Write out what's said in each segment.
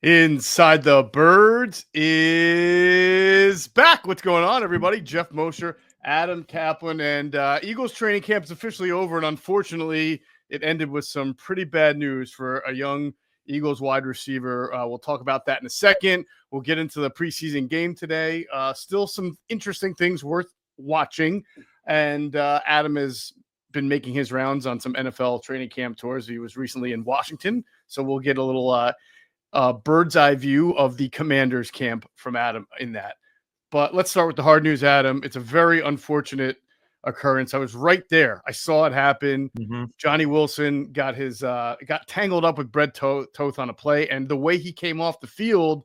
Inside the Birds is back. What's going on, everybody? Geoff Mosher, Adam Caplan, and Eagles training camp is officially over. And unfortunately, it ended with some pretty bad news for a young Eagles wide receiver. We'll talk about that in a second. We'll get into the preseason game today. Still some interesting things worth watching. And Adam has been making his rounds on some NFL training camp tours. He was recently in Washington. So we'll get a little bird's eye view of the Commanders camp from Adam in that. But let's start with the hard news, Adam. It's a very unfortunate occurrence. I was right there. I saw it happen. Johnny Wilson got got tangled up with Brett Toth on a play, and the way he came off the field,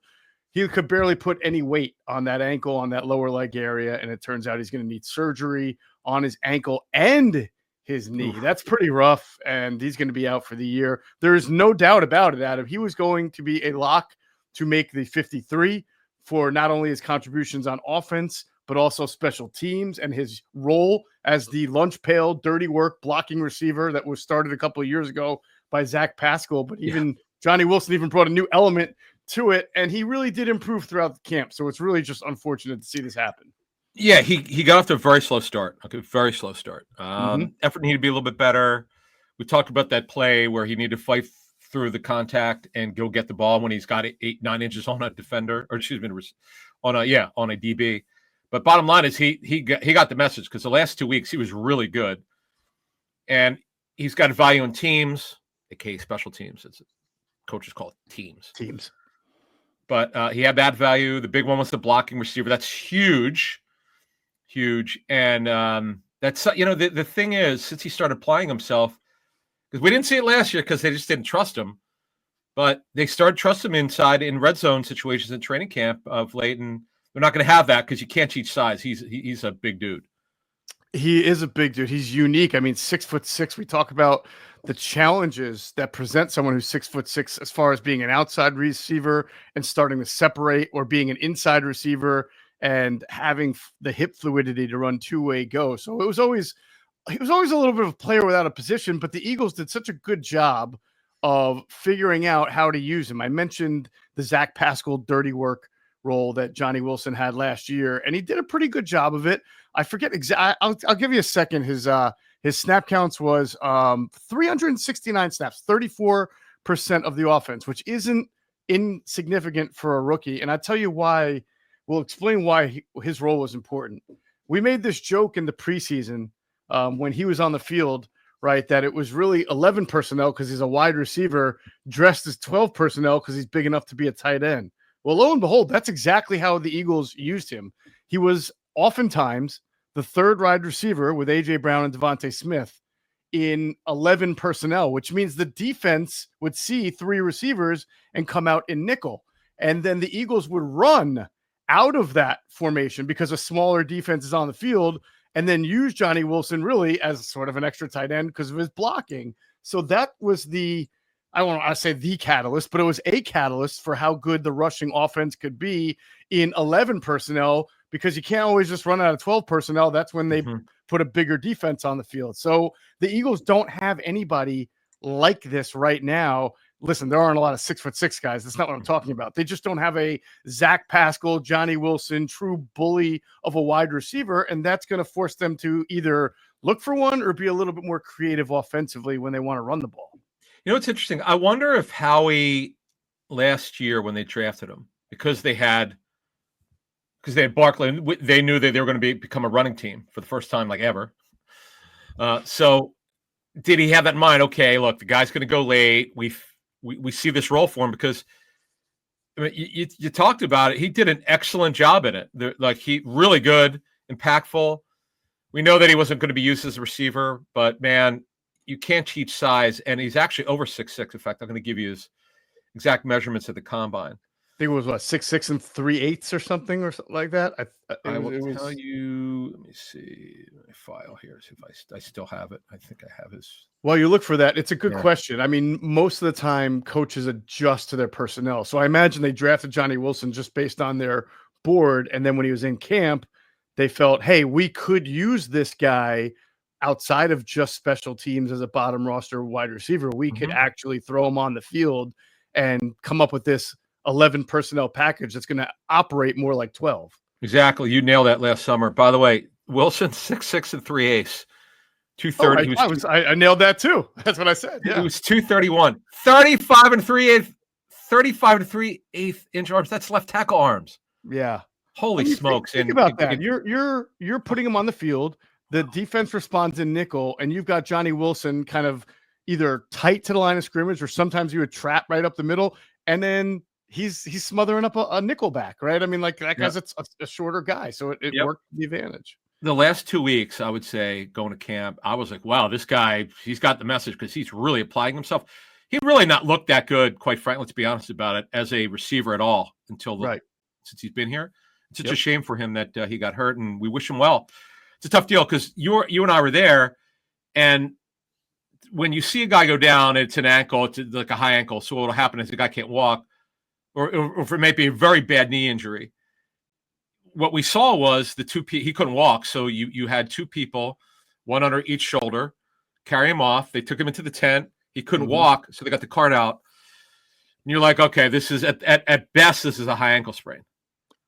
he could barely put any weight on that ankle, on that lower leg area, and it turns out he's going to need surgery on his ankle and his knee. That's pretty rough, and he's going to be out for the year. There is no doubt about it, Adam. He was going to be a lock to make the 53 for not only his contributions on offense, but also special teams and his role as the lunch pail, dirty work blocking receiver that was started a couple of years ago by Zach Pascal. But even Johnny Wilson even brought a new element to it, and he really did improve throughout the camp. So it's really just unfortunate to see this happen. Yeah, he got off to a very slow start. Okay, very slow start. Effort needed to be a little bit better. We talked about that play where he needed to fight through the contact and go get the ball when he's got 8-9 inches on a defender, or excuse me, on a DB. But bottom line is he got the message, because the last 2 weeks he was really good, and he's got value in teams, aka special teams. It's coaches call it teams. But he had that value. The big one was the blocking receiver. That's huge. And that's, the thing is, since he started applying himself, because we didn't see it last year because they just didn't trust him, but they started trusting him inside in red zone situations in training camp of late, and they're not going to have that because you can't teach size. He's a big dude. He is a big dude. He's unique. I mean, 6'6". We talk about the challenges that present someone who's 6'6" as far as being an outside receiver and starting to separate, or being an inside receiver and having the hip fluidity to run two-way go. So he was always a little bit of a player without a position, but the Eagles did such a good job of figuring out how to use him. I mentioned the Zach Pascal dirty work role that Johnny Wilson had last year, and he did a pretty good job of it. I forget exactly. I'll give you a second. His snap counts was 369 snaps, 34% of the offense, which isn't insignificant for a rookie. And I tell you why. We'll explain why his role was important. We made this joke in the preseason when he was on the field, right, that it was really 11 personnel because he's a wide receiver dressed as 12 personnel because he's big enough to be a tight end. Well, lo and behold, that's exactly how the Eagles used him. He was oftentimes the third wide receiver with A.J. Brown and Devontae Smith in 11 personnel, which means the defense would see three receivers and come out in nickel. And then the Eagles would run out of that formation because a smaller defense is on the field, and then use Johnny Wilson really as sort of an extra tight end because of his blocking. So that was I don't want to say the catalyst, but it was a catalyst for how good the rushing offense could be in 11 personnel, because you can't always just run out of 12 personnel. That's when they put a bigger defense on the field. So the Eagles don't have anybody like this right now. Listen, there aren't a lot of 6'6" guys. That's not what I'm talking about. They just don't have a Zach Pascal, Johnny Wilson, true bully of a wide receiver, and that's going to force them to either look for one or be a little bit more creative offensively when they want to run the ball. You know, it's interesting. I wonder if Howie last year when they drafted him, because they had Barkley, they knew that they were going to become a running team for the first time like ever. So did he have that in mind? Okay, look, the guy's going to go late. We see this role for him because, I mean, you talked about it. He did an excellent job in it. He really good, impactful. We know that he wasn't going to be used as a receiver, but man, you can't teach size. And he's actually over 6'6". In fact, I'm going to give you his exact measurements at the combine. I think it was 6'6" and 3/8 or something like that. I will tell you. Let me see my file here. See if I still have it. I think I have his. While you look for that, it's a good question. I mean, most of the time, coaches adjust to their personnel. So I imagine they drafted Johnny Wilson just based on their board, and then when he was in camp, they felt, hey, we could use this guy outside of just special teams as a bottom roster wide receiver. We could actually throw him on the field and come up with this 11 personnel package that's going to operate more like 12. Exactly. You nailed that last summer. By the way, Wilson 6'6" and 3/8. 230. I nailed that too. That's what I said. Yeah. It was 231. 35 and 3/8. 35 and 3/8 inch arms. That's left tackle arms. Yeah. Holy smokes. Think about that. You're putting him on the field. The defense responds in nickel, and you've got JohnnyWilson kind of either tight to the line of scrimmage, or sometimes you would trap right up the middle, and then he's smothering up a nickel back, right? I mean, like that guy's a shorter guy, so it worked to the advantage. The last 2 weeks, I would say, going to camp, I was like, wow, this guy, he's got the message because he's really applying himself. He really not looked that good, quite frankly, let's be honest about it, as a receiver at all since he's been here. It's such a shame for him that he got hurt, and we wish him well. It's a tough deal because you and I were there, and when you see a guy go down, it's an ankle, it's like a high ankle. So what will happen is the guy can't walk, or if it may be a very bad knee injury. What we saw was he couldn't walk. So you had two people, one under each shoulder, carry him off. They took him into the tent. He couldn't walk, so they got the cart out. And you're like, okay, this is at best, this is a high ankle sprain.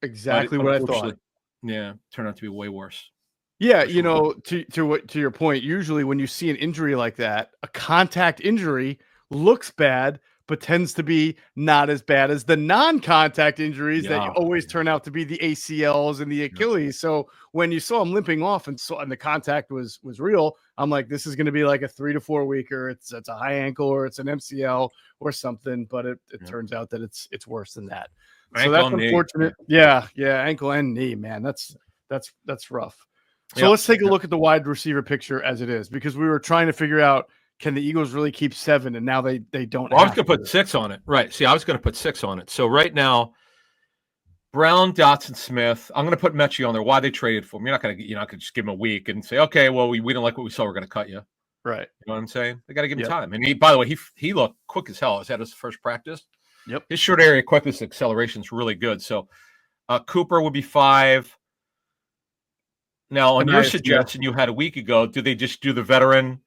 Exactly what I thought. Yeah, turned out to be way worse. Yeah, to your point, usually when you see an injury like that, a contact injury looks bad, but tends to be not as bad as the non-contact injuries that always turn out to be the ACLs and the Achilles. So when you saw him limping off and the contact was real, I'm like, this is going to be like a 3 to 4 weeker. It's a high ankle or it's an MCL or something, but it turns out that it's worse than that. So that's unfortunate. Yeah, ankle and knee, man. That's rough. So let's take a look at the wide receiver picture as it is, because we were trying to figure out, can the Eagles really keep 7? And now they don't. Well, I was going to put 6 on it. Right. See, I was going to put 6 on it. So right now, Brown, Dotson, Smith. I'm going to put Mechie on there. Why they traded for him? You're not going to just give him a week and say, okay, well, we don't like what we saw. We're going to cut you. Right. You know what I'm saying? They got to give him time. And by the way, he looked quick as hell. Is that his first practice? Yep. His short area quickness acceleration is really good. So Cooper would be 5. Now, on your suggestion you had a week ago, do they just do the veteran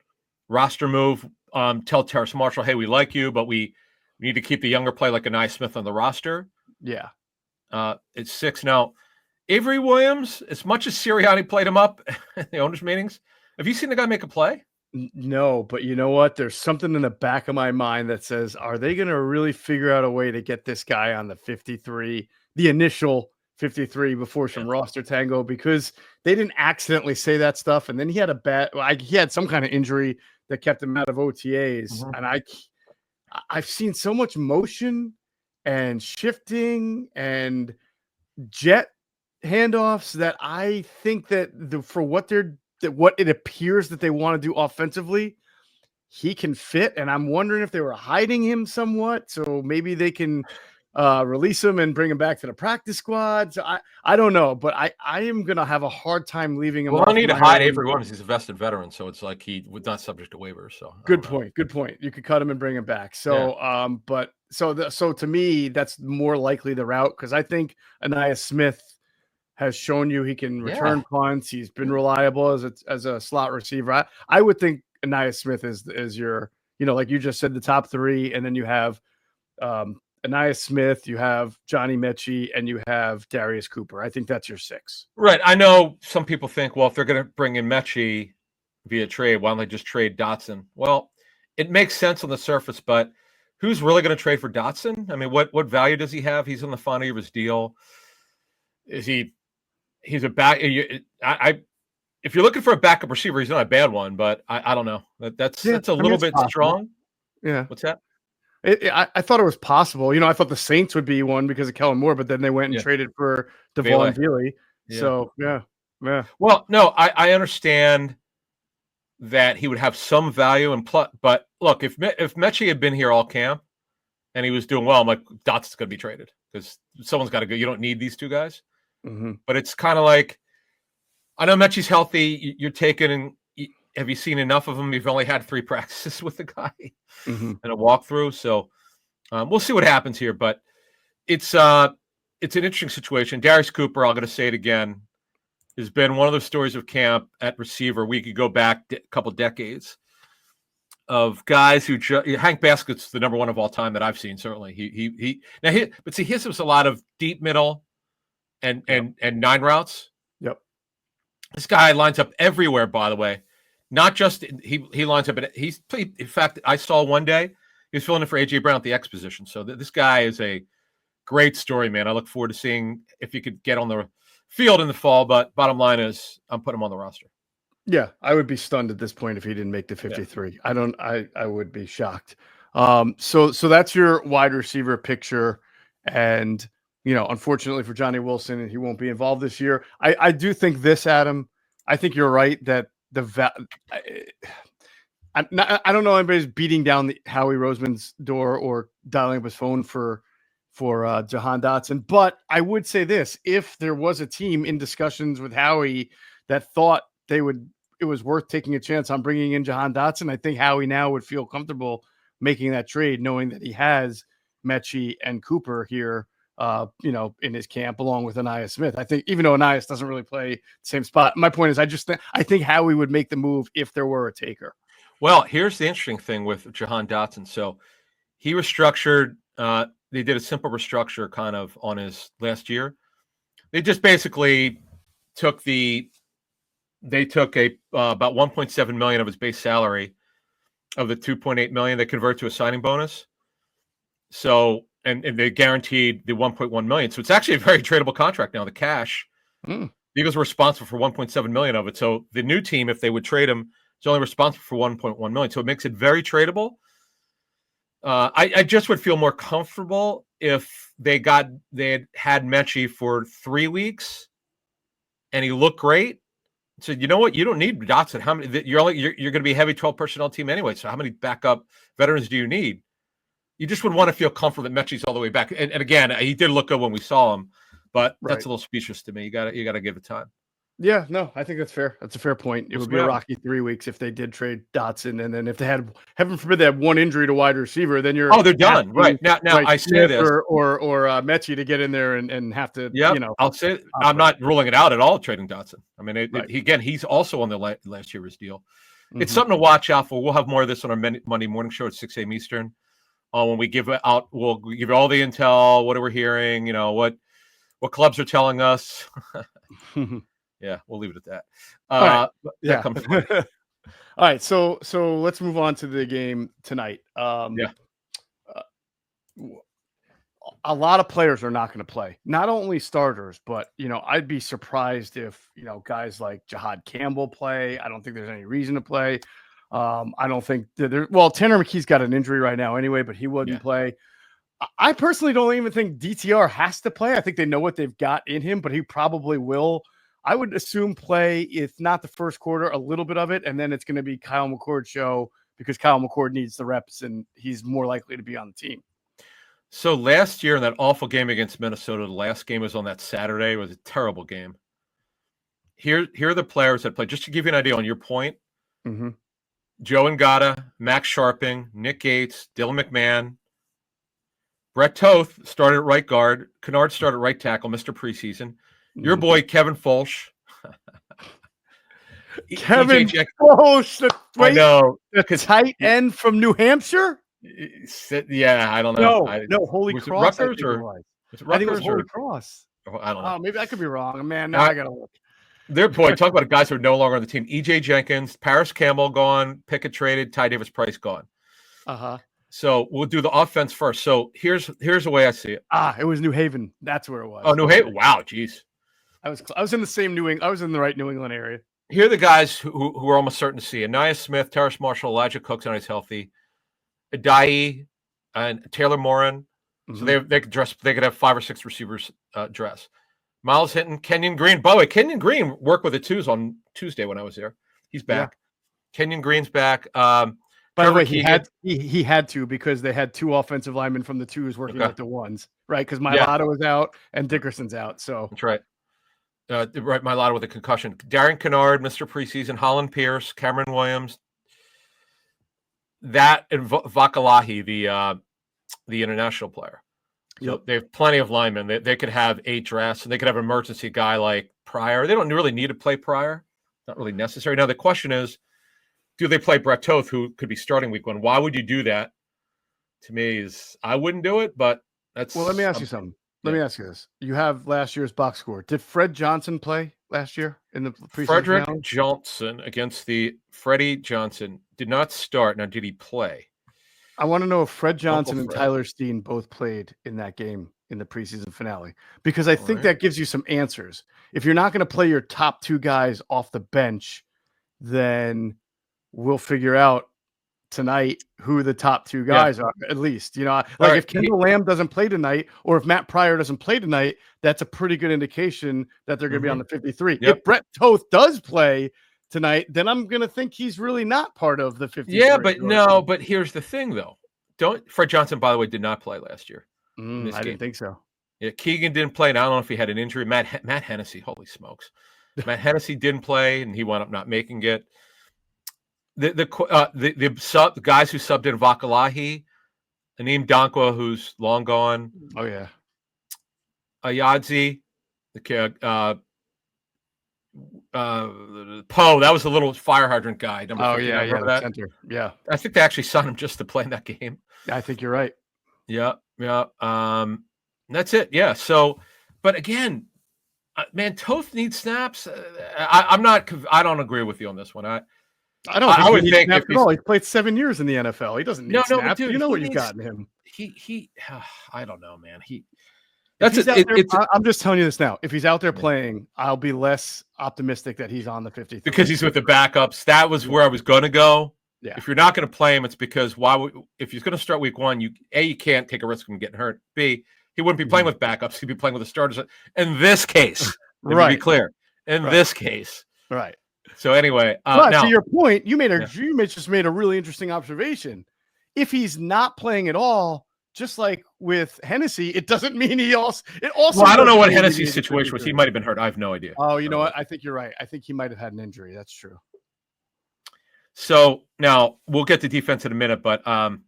roster move? Tell Terrace Marshall, hey, we like you, but we need to keep the younger player like NolanSmith on the roster. Yeah. It's 6 now. Avery Williams, as much as Sirianni played him up in the owners' meetings, have you seen the guy make a play? No, but you know what? There's something in the back of my mind that says, are they going to really figure out a way to get this guy on the 53, the initial 53 before some roster tango, because they didn't accidentally say that stuff. And then he had he had some kind of injury that kept him out of OTAs. And I've seen so much motion and shifting and jet handoffs that I think that for what it appears that they want to do offensively, he can fit. And I'm wondering if they were hiding him somewhat, so maybe they can release him and bring him back to the practice squad. So I don't know, but I am going to have a hard time leaving him. Well, I need to hide Avery Williams. He's a vested veteran, so it's like he was not subject to waivers. So good point. You could cut him and bring him back. So, so to me, that's more likely the route, because I think NolanSmith has shown you he can return punts. He's been reliable as a slot receiver. I would think NolanSmith is your, like you just said, the top 3, and then you have NolanSmith, you have Johnny Mechie, and you have Darius Cooper. I think that's your 6. Right. I know some people think, well, if they're going to bring in Mechie via trade, why don't they just trade Dotson? Well, it makes sense on the surface, but who's really going to trade for Dotson? I mean, what value does he have? He's on the final year of his deal. He's a back. If you're looking for a backup receiver, he's not a bad one, but I don't know. That's a little bit strong. Yeah. What's that? I thought it was possible. I thought the Saints would be one because of Kellen Moore, but then they went and traded for Devon Veely. Yeah. So, yeah. Well, no, I understand that he would have some value, but look, if Mechie had been here all camp and he was doing well, I'm like, Dotson's going to be traded because someone's got to go. You don't need these two guys. But it's kind of like, I know Mechie's healthy. You're taking. Have you seen enough of him? You've only had 3 practices with the guy and a walkthrough. So we'll see what happens here. But it's an interesting situation. Darius Cooper, I'm going to say it again, has been one of those stories of camp at receiver. We could go back a couple decades. of guys who Hank Baskett's the number one of all time that I've seen. Certainly, but see, his was a lot of deep middle and 9 routes. Yep. This guy lines up everywhere. By the way, not just he lines up. He's played. In fact, I saw one day he was filling in for AJ Brown at the X position. So this guy is a great story, man. I look forward to seeing if he could get on the field in the fall. But bottom line is, I'm putting him on the roster. Yeah, I would be stunned at this point if he didn't make the 53. Yeah. I would be shocked. So that's your wide receiver picture. And, unfortunately for Johnny Wilson, he won't be involved this year. I do think this, Adam, I think you're right that I don't know anybody's beating down Howie Roseman's door or dialing up his phone for Jahan Dotson. But I would say this, if there was a team in discussions with Howie that thought it was worth taking a chance on bringing in Jahan Dotson, I think Howie now would feel comfortable making that trade, knowing that he has Mechie and Cooper here, in his camp, along with Anias Smith. I think, even though Anias doesn't really play the same spot, my point is, I think Howie would make the move if there were a taker. Well, here's the interesting thing with Jahan Dotson. So he restructured. They did a simple restructure kind of on his last year. They just basically took about $1.7 million of his base salary of the $2.8 million. They convert to a signing bonus. So, and they guaranteed the $1.1 million. So it's actually a very tradable contract now. The cash, the Eagles were responsible for $1.7 million of it. So the new team, if they would trade him, is only responsible for $1.1 million. So it makes it very tradable. I just would feel more comfortable if they had Mechie for 3 weeks and he looked great. So you know what? You don't need Dotson. How many? You're going to be a heavy 12 personnel team anyway. So how many backup veterans do you need? You just would want to feel comfortable that Mechie's all the way back. And again, he did look good when we saw him, but that's a little speechless to me. You got to give it time. Yeah, no, I think that's fair. That's a fair point. It would be a rocky 3 weeks if they did trade Dotson, and then if they had, heaven forbid, they have one injury to wide receiver, then they're done. Right now, I say this or Mechie to get in there and have to. Yeah, I'll say I'm not ruling it out at all. Trading Dotson. I mean, he's also on the last year's deal. It's something to watch out for. We'll have more of this on our Monday morning show at 6 a.m. Eastern. When we give out, we'll give you all the intel. What are we hearing? What clubs are telling us. Yeah, we'll leave it at that. All right. So let's move on to the game tonight. A lot of players are not going to play. Not only starters, but I'd be surprised if guys like JihaadCampbell play. I don't think there's any reason to play. I don't think Tanner McKee's got an injury right now anyway, but he wouldn't play. I personally don't even think DTR has to play. I think they know what they've got in him, but he probably will. I would assume play, if not the first quarter, a little bit of it, and then it's going to be Kyle McCord's show because Kyle McCord needs the reps and he's more likely to be on the team. So last year in that awful game against Minnesota, the last game was on that Saturday. It was a terrible game. Here are the players that played. Just to give you an idea on your point, Joe Ngata, Max Sharping, Nick Gates, Dylan McMahon, Brett Toth started at right guard. Kennard started at right tackle, Mr. Preseason. Your boy, Kevin Folsch. Kevin Folsch, I know. The tight end from New Hampshire? Yeah, I don't know. No, Holy Cross. I think it was Holy Cross. I don't know. Maybe I could be wrong. Man, now I got to look. Talk about guys who are no longer on the team. E.J. Jenkins, Paris Campbell gone, Pickett traded, Ty Davis Price gone. So we'll do the offense first. So here's the way I see it. It was New Haven. That's where it was. Oh, New Haven. Wow, geez. I was in the same I was in the right New England area. Here are the guys who are almost certain to see: Anias Smith, Terrace Marshall, Elijah Cooks, and he's healthy. Adai and Taylor Morin. So they could dress. They could have 5 or 6 receivers dress. Miles Hinton, Kenyon Green. By the way, Kenyon Green worked with the twos on Tuesday when I was there. He's back. Yeah. Kenyon Green's back. By the way, he had to because they had 2 offensive linemen from the twos working with the ones, right? Because Mailata was out and Dickerson's out. So that's right. Mailata with a concussion. Darren Kennard, Mr. Preseason, Holland Pierce, Cameron Williams, that and Vakalahi, the international player. So they have plenty of linemen. They could have 8 drafts, and they could have an emergency guy like Pryor. They don't really need to play Pryor. Not really necessary. Now the question is, do they play Brett Toth, who could be starting week 1? Why would you do that? To me, I wouldn't do it, but that's. Well, let me ask you something. Let me ask you this. You have last year's box score. Did Fred Johnson play last year in the preseason Frederick finale? Johnson against Freddie Johnson did not start. Now, did he play? I want to know if Fred Johnson and Fred. Tyler Steen both played in that game in the preseason finale, because I think that gives you some answers. If you're not going to play your top 2 guys off the bench, then we'll figure out tonight who the top 2 guys are, at least. Like if Kendall Lamb doesn't play tonight, or if Matt Pryor doesn't play tonight, that's a pretty good indication that they're going to be on the 53. Yep. If Brett Toth does play tonight, then I'm going to think he's really not part of the 53. Yeah, but here's the thing, though. Fred Johnson, by the way, did not play last year. I didn't think so. Yeah, Keegan didn't play, and I don't know if he had an injury. Matt Hennessy, holy smokes. Matt Hennessy didn't play, and he wound up not making it. The guys who subbed in Vakalahi, Aneem Dankwa, who's long gone. Oh yeah, Ayadzi, the Poe. That was a little fire hydrant guy. The center. Yeah, I think they actually signed him just to play in that game. I think you're right. Yeah. That's it. Yeah. So, but again, man, Toth needs snaps. I don't agree with you on this one. I don't think he needs snaps at all. He's played 7 years in the NFL. He doesn't need snaps. Dude, you know what you've got in him. I don't know, man. I'm just telling you this now. If he's out there playing, I'll be less optimistic that he's on the 53. Because he's with the backups. That was where I was going to go. Yeah. If you're not going to play him, it's because if he's going to start week 1, you can't take a risk of him getting hurt. B, he wouldn't be playing with backups. He'd be playing with the starters. In this case, to be clear, this case, right. So anyway, but to your point, you just made a really interesting observation. If he's not playing at all, just like with Hennessy, it doesn't mean he also. Well, I don't know what Hennessy's situation was. He might have been hurt. I have no idea. Oh, you know what? I think you're right. I think he might have had an injury. That's true. So now we'll get to defense in a minute, but and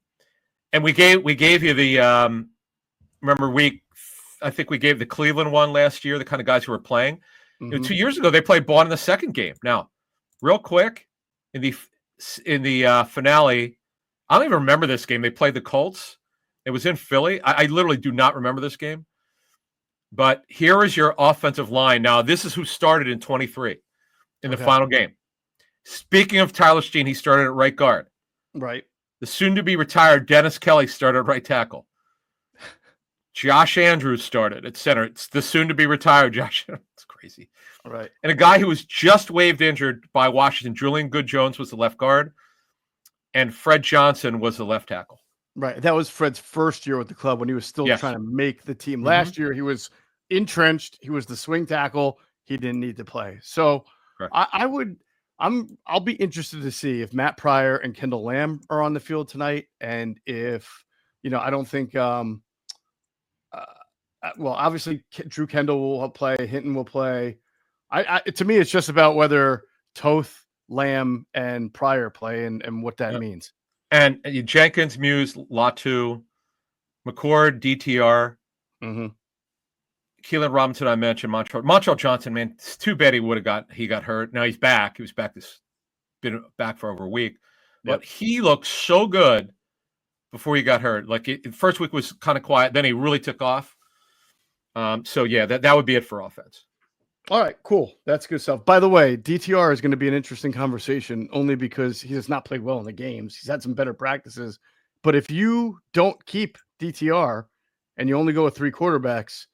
we gave you the remember I think we gave the Cleveland one last year, the kind of guys who were playing. 2 years ago, they played Bond in the second game. Now, real quick, in the finale, I don't even remember this game. They played the Colts. It was in Philly. I literally do not remember this game. But here is your offensive line. Now, this is who started in 23 in the final game. Speaking of Tyler Steen, he started at right guard. Right. The soon-to-be retired Dennis Kelly started at right tackle. Josh Andrews started at center. It's the soon-to-be retired Josh. It's crazy. Right. And a guy who was just waived injured by Washington, Julian Good-Jones, was the left guard, and Fred Johnson was the left tackle. Right. That was Fred's first year with the club when he was still trying to make the team. Last year, he was entrenched. He was the swing tackle. He didn't need to play. So I'll be interested to see if Matt Pryor and Kendall Lamb are on the field tonight. And if, I don't think, obviously Drew Kendall will play, Hinton will play. To me, it's just about whether Toth, Lamb, and Pryor play and what that means. And Jenkins, Muse, Latu, McCord, DTR, Keelan Robinson, I mentioned, Montreal Johnson, man, it's too bad he got hurt. Now he's back. He was back been back for over a week. But he looked so good before he got hurt. Like the first week was kind of quiet. Then he really took off. That would be it for offense. All right, cool. That's good stuff. By the way, DTR is going to be an interesting conversation only because he has not played well in the games. He's had some better practices. But if you don't keep DTR and you only go with 3 quarterbacks,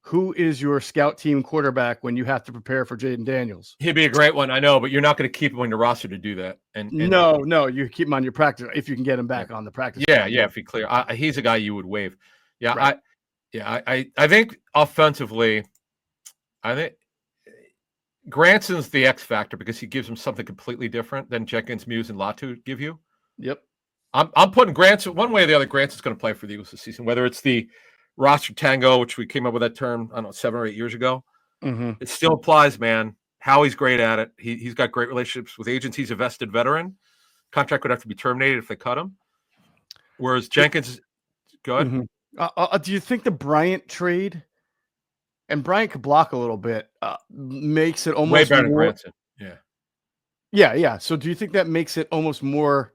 who is your scout team quarterback when you have to prepare for Jaden Daniels? He'd be a great one, I know, but you're not going to keep him on your roster to do that. And no, you keep him on your practice if you can get him back on the practice. If he clear. He's a guy you would waive. Yeah, right. I think offensively, I think Granson's the X factor because he gives him something completely different than Jenkins, Muse, and Latu give you. Yep. I'm putting Granson one way or the other. Granson's going to play for the Eagles this season, whether it's the roster tango, which we came up with that term, I don't know, 7 or 8 years ago. It still applies, man. Howie's great at it. He's got great relationships with agents. He's a vested veteran. Contract would have to be terminated if they cut him. Whereas Jenkins, go ahead. Do you think the Bryant trade, and Bryant could block a little bit, makes it almost way better than Granson? Yeah. Yeah. So do you think that makes it almost more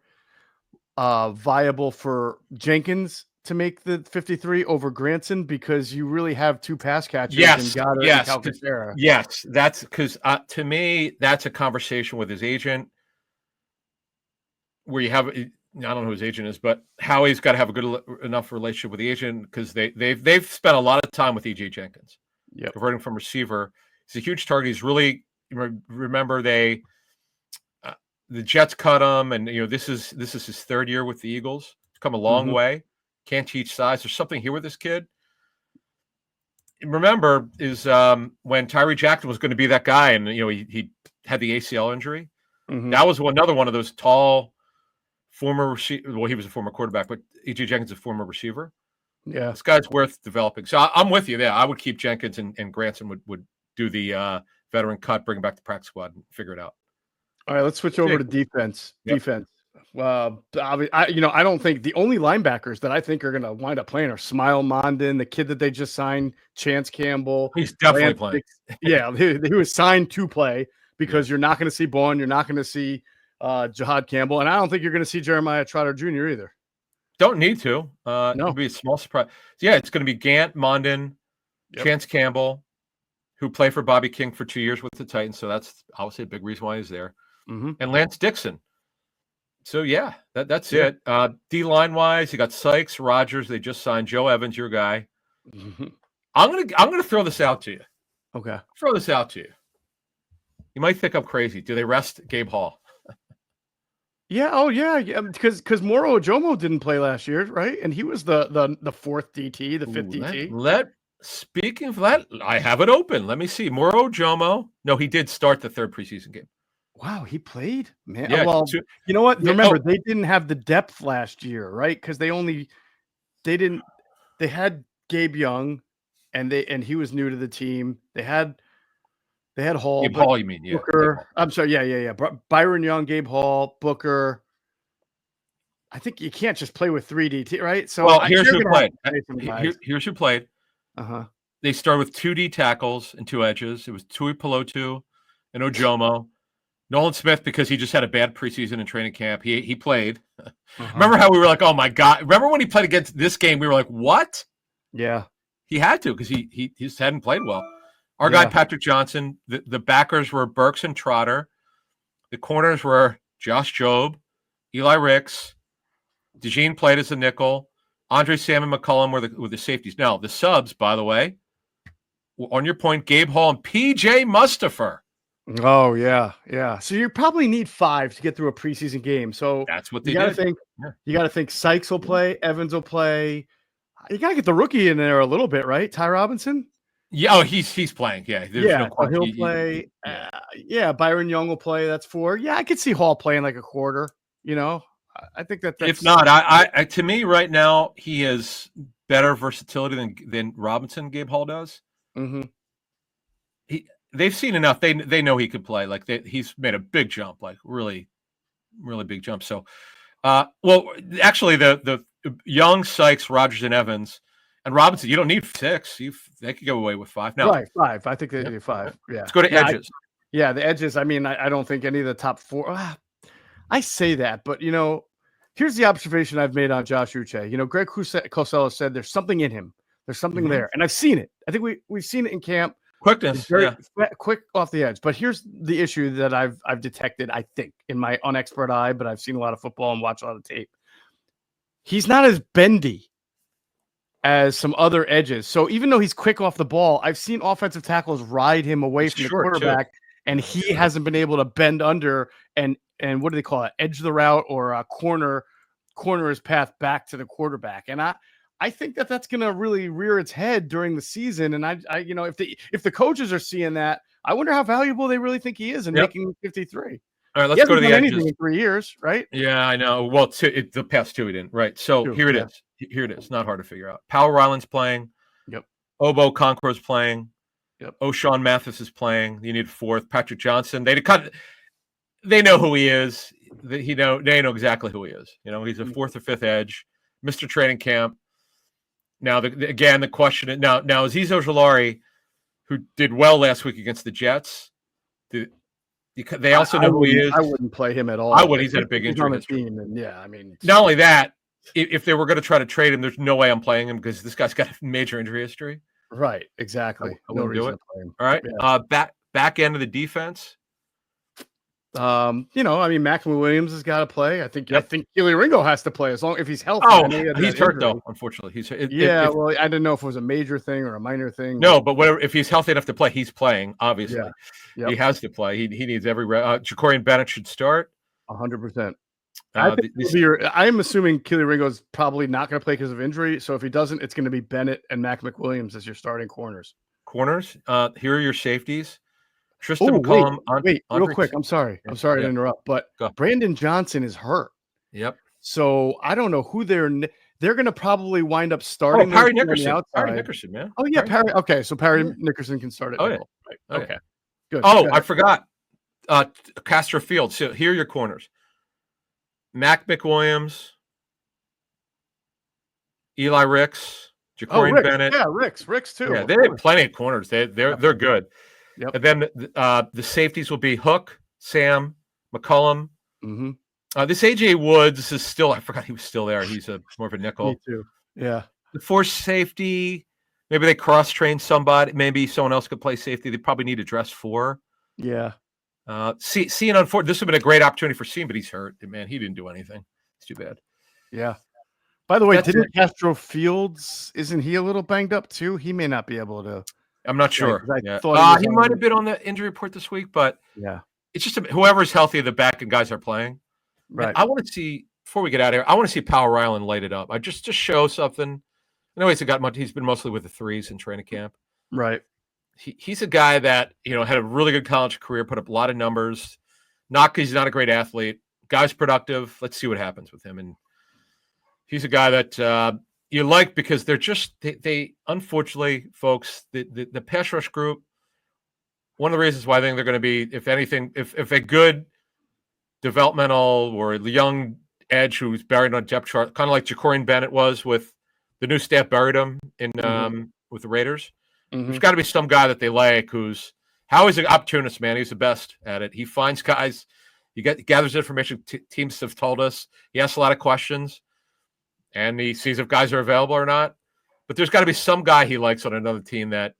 viable for Jenkins to make the 53 over Granson because you really have two pass catchers in Goddard and Calcaterra? Yes. That's because to me, that's a conversation with his agent where you have. I don't know who his agent is, but Howie's got to have a good enough relationship with the agent because they've spent a lot of time with EJ Jenkins, converting from receiver. He's a huge target. He's really remember the Jets cut him, and this is his third year with the Eagles. He's come a long way. Can't teach size. There's something here with this kid. Remember is when Tyree Jackson was going to be that guy, and he had the ACL injury. That was another one of those tall former receiver. Well, he was a former quarterback, but EJ Jenkins is a former receiver. Yeah, this guy's worth developing. So I'm with you there. I would keep Jenkins, and Granson would do the veteran cut, bring him back to practice squad, and figure it out. All right, let's switch over to defense. Defense. I don't think the only linebackers that I think are going to wind up playing are Smile Mondin, the kid that they just signed, Chance Campbell. He's definitely playing. Yeah, he was signed to play because you're not going to see Bowen, you're not going to see JihaadCampbell, and I don't think you're going to see Jeremiah Trotter Jr. either. Don't need to. No. It'll be a small surprise. Yeah, it's going to be Gant, Mondin, Chance Campbell, who played for Bobby King for 2 years with the Titans. So that's obviously a big reason why he's there. And Lance Dixon. So yeah, that's it. D-line wise, you got Sykes, Rogers. They just signed Joe Evans, your guy. I'm gonna throw this out to you. Okay. Throw this out to you. You might think I'm crazy. Do they rest Gabe Hall? Yeah. Oh, yeah. Because Moro Ojomo didn't play last year, right? And he was the fourth DT, the fifth DT. Speaking of that, I have it open. Let me see. Moro Ojomo. No, he did start the third preseason game. Wow, he played, man. Yeah, well, you know what? Remember, they didn't have the depth last year, right? Because they had Gabe Young, and he was new to the team. They had Hall. Gabe Hall, you mean? Yeah. Booker. I'm sorry. Yeah. Byron Young, Gabe Hall, Booker. I think you can't just play with 3 DT, right? So here's who played. Here's who played. They started with 2 D tackles and 2 edges. It was Tui Pelotu and Ojomo. NolanSmith, because he just had a bad preseason and training camp. He played. Remember how we were like, oh my God. Remember when he played against this game, we were like, what? Yeah. He had to because he just hadn't played well. Our guy, Patrick Johnson, the backers were Burks and Trotter. The corners were Josh Jobe, Eli Ricks. DeJean played as a nickel. Andre Sam and McCullum were the safeties. Now, the subs, by the way, on your point, Gabe Hall and PJ Mustipher. Oh, yeah. So you probably need 5 to get through a preseason game. So that's what they You got to think Sykes will play, Evans will play. You got to get the rookie in there a little bit, right? Ty Robinson? Yeah, he's playing. Yeah, no question. He'll play. Byron Young will play. That's 4. Yeah, I could see Hall playing like a quarter. I think that's if not, I to me right now he has better versatility than Robinson. Gabe Hall does. They've seen enough. They know he could play. Like he's made a big jump, like really, really big jump. So, actually, the Young, Sykes, Rogers, and Evans, and Robinson. You don't need 6. They could go away with 5 now. Right, 5. I think they do 5. Yeah. Let's go to edges. The edges. I mean, I don't think any of the top 4. I say that, but here's the observation I've made on Josh Uche. Greg Cosell said there's something in him. There's something there, and I've seen it. I think we've seen it in camp. Quickness, very quick off the edge. But here's the issue that I've detected, I think, in my unexpert eye, but I've seen a lot of football and watched a lot of tape. He's not as bendy as some other edges. So even though he's quick off the ball, I've seen offensive tackles ride him away from the quarterback, and he hasn't been able to bend under and what do they call it? Edge the route or corner his path back to the quarterback. And I think that's going to really rear its head during the season. And I if the coaches are seeing that, I wonder how valuable they really think he is in making 53. All right, let's go to the edges. In 3 years, right? Yeah, I know. Well, the past 2 he didn't. Right. So here it is. Here it is. Not hard to figure out. Powell Ryland's playing. Yep. Obo Conqueror's playing. Yep. O'Shawn Mathis is playing. You need 4th. Patrick Johnson. They know who he is. They know exactly who he is. He's a 4th or 5th edge. Mr. Training Camp. Now, the question is now Azeez Ojulari, who did well last week against the Jets, They also know who he is. I wouldn't play him at all. I would. He's had a big injury on the history. team, and yeah, I mean, not only that, if they were going to try to trade him, there's no way I'm playing him because this guy's got a major injury history. Right, exactly. I No wouldn't do reason it. to play him. All right, back end of the defense. I mean, Macklin Williams has got to play. I think Keely Ringo has to play if he's healthy. Oh, he's hurt though. Unfortunately, he's hurt. Well, I didn't know if it was a major thing or a minor thing. No, but whatever. If he's healthy enough to play, he's playing. Obviously, Yep. he has to play. He needs every. Jacorian Bennett should start. 100%. I'm assuming Keely Ringo is probably not going to play because of injury. So if he doesn't, it's going to be Bennett and Mac McWilliams as your starting corners. Here are your safeties. Tristan McCollum. Wait, real quick. I'm sorry to interrupt, but Brandon Johnson is hurt. Yep. So I don't know who they're going to probably wind up starting. Parry Nickerson. Parry Nickerson, man. Oh yeah, Parry. Okay, so Parry Nickerson can start it. Oh yeah. Right. Okay. Good. Oh, I forgot. Castro Field. So here are your corners. Mac McWilliams, Eli Ricks, Jacorian Bennett. Yeah, Ricks too. Yeah, they have plenty of corners. They're good. Yep. And then the safeties will be Hook, Sam, McCollum. Mm-hmm. This AJ Woods is still. I forgot he was still there. He's more of a nickel. Me too. Yeah. The force safety. Maybe they cross train somebody. Maybe someone else could play safety. They probably need to dress 4. Yeah. Sean, unfortunately, this would have been a great opportunity for Sean, but he's hurt. Man, he didn't do anything. It's too bad. Yeah. By the way, didn't Castro Fields, isn't he a little banged up too? He may not be able to. I'm not sure. He might have been on the injury report this week, but it's just whoever's healthy, the back and guys are playing. Right. And I want to see, before we get out of here, I want to see Powell Ryland light it up. I just show something. I know he's been mostly with the threes in training camp. Right. He's a guy that, had a really good college career, put up a lot of numbers. Not because he's not a great athlete. Guy's productive. Let's see what happens with him. And he's a guy that you like because they're just they unfortunately, folks, the pass rush group. One of the reasons why I think they're going to be, if anything, if a good developmental or young edge who's buried on a depth chart, kind of like Jacorian Bennett was with the new staff buried him in with the Raiders. Mm-hmm. There's got to be some guy that they like he's an opportunist, man. He's the best at it. He finds guys. He gathers information. Teams have told us. He asks a lot of questions, and he sees if guys are available or not. But there's got to be some guy he likes on another team that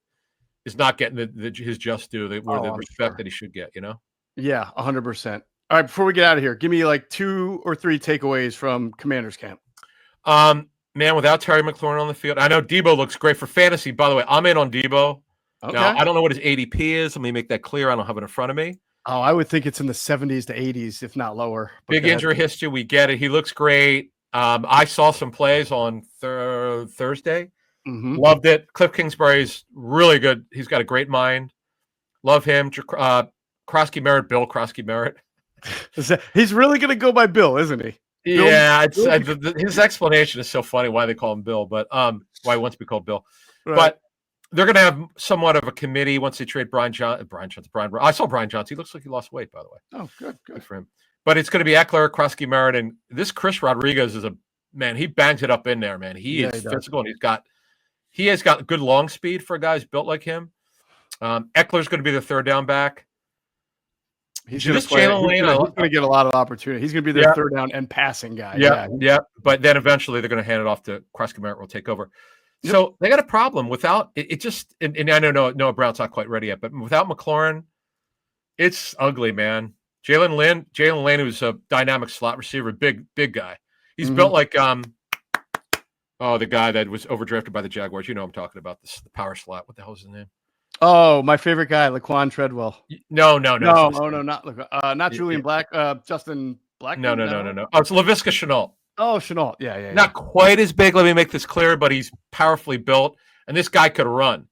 is not getting his just due, the respect that he should get. Yeah, 100%. All right, before we get out of here, give me like 2 or 3 takeaways from Commanders camp. Man, without Terry McLaurin on the field, I know Debo looks great for fantasy. By the way, I'm in on Debo. Okay. Now, I don't know what his ADP is. Let me make that clear. I don't have it in front of me. Oh, I would think it's in the 70s to 80s, if not lower. Big injury history. We get it. He looks great. I saw some plays on Thursday. Mm-hmm. Loved it. Cliff Kingsbury's really good. He's got a great mind. Love him. Krosky Merritt, Bill Krosky Merritt. He's really going to go by Bill, isn't he? Yeah, his explanation is so funny why they call him Bill, but why he wants to be called Bill. Right. But they're going to have somewhat of a committee once they trade Brian Johnson. I saw Brian Johnson. He looks like he lost weight, by the way. Oh, good for him. But it's going to be Eckler, Krosky Merritt, and this Chris Rodriguez is he bangs it up in there, man. He is physical, and he has got good long speed for a guy who's built like him. Eckler's going to be the third down back. He's going to get a lot of opportunity. He's going to be their third down and passing guy. Yeah. But then eventually they're going to hand it off to Krosky Merritt will take over. Yep. So they got a problem without it. Just and I know Noah Brown's not quite ready yet, but without McLaurin, it's ugly, man. Jalen Lane, who's a dynamic slot receiver, big guy. He's built like the guy that was overdrafted by the Jaguars. You know what I'm talking about, the power slot. What the hell is his name? Oh, my favorite guy, Laquan Treadwell. No, not Julian Black. Justin Black. No. Oh, it's Laviska Shenault. Oh, Shenault. Yeah. Not quite as big. Let me make this clear, but he's powerfully built, and this guy could run.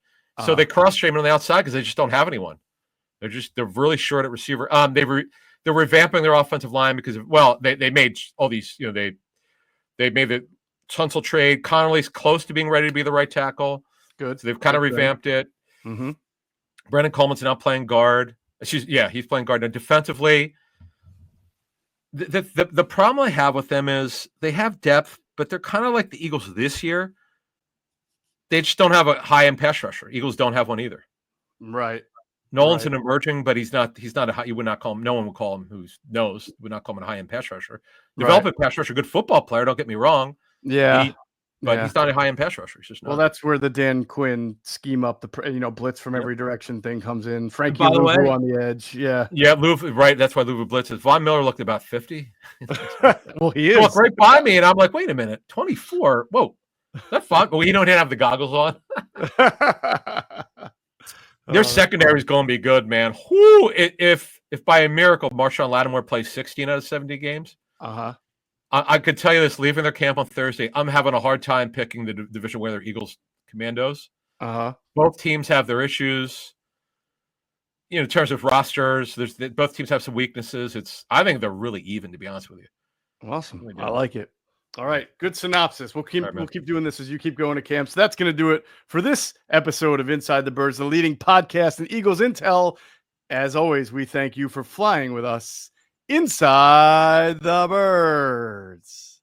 So they cross-train him on the outside because they just don't have anyone. They're really short at receiver. They're revamping their offensive line because they made all these. They made the Tunsil trade. Connolly's close to being ready to be the right tackle. Good. So they've kind of revamped it. Mm-hmm. Brendan Coleman's now playing guard. He's playing guard now. Defensively, the problem I have with them is they have depth, but they're kind of like the Eagles this year. They just don't have a high-end pass rusher. Eagles don't have one either. Right. Nolan's an emerging, but he's not a high, you would not call him, no one would call him would not call him a high-end pass rusher. Developing pass rusher, good football player, don't get me wrong. Yeah. But he's not a high-end pass rusher. He's just not. Well, that's where the Dan Quinn scheme up, blitz from every direction thing comes in. Frankie By the Louvu way, on the edge. Yeah. Yeah, Louvu, right. That's why Louvu blitzes. Von Miller looked about 50. Well, he is. Looked right by me, and I'm like, wait a minute, 24. Whoa. That's fun. Well, you don't have the goggles on. Their secondary is going to be good, man. Whoo, if by a miracle Marshawn Lattimore plays 16 out of 70 games, I could tell you this, leaving their camp on Thursday, I'm having a hard time picking the division winner, Eagles Commandos. Both teams have their issues. In terms of rosters, both teams have some weaknesses. I think they're really even, to be honest with you. Awesome. I like it. All right. Good synopsis. We'll keep doing this as you keep going to camp. So that's going to do it for this episode of Inside the Birds, the leading podcast in Eagles Intel. As always, we thank you for flying with us inside the birds.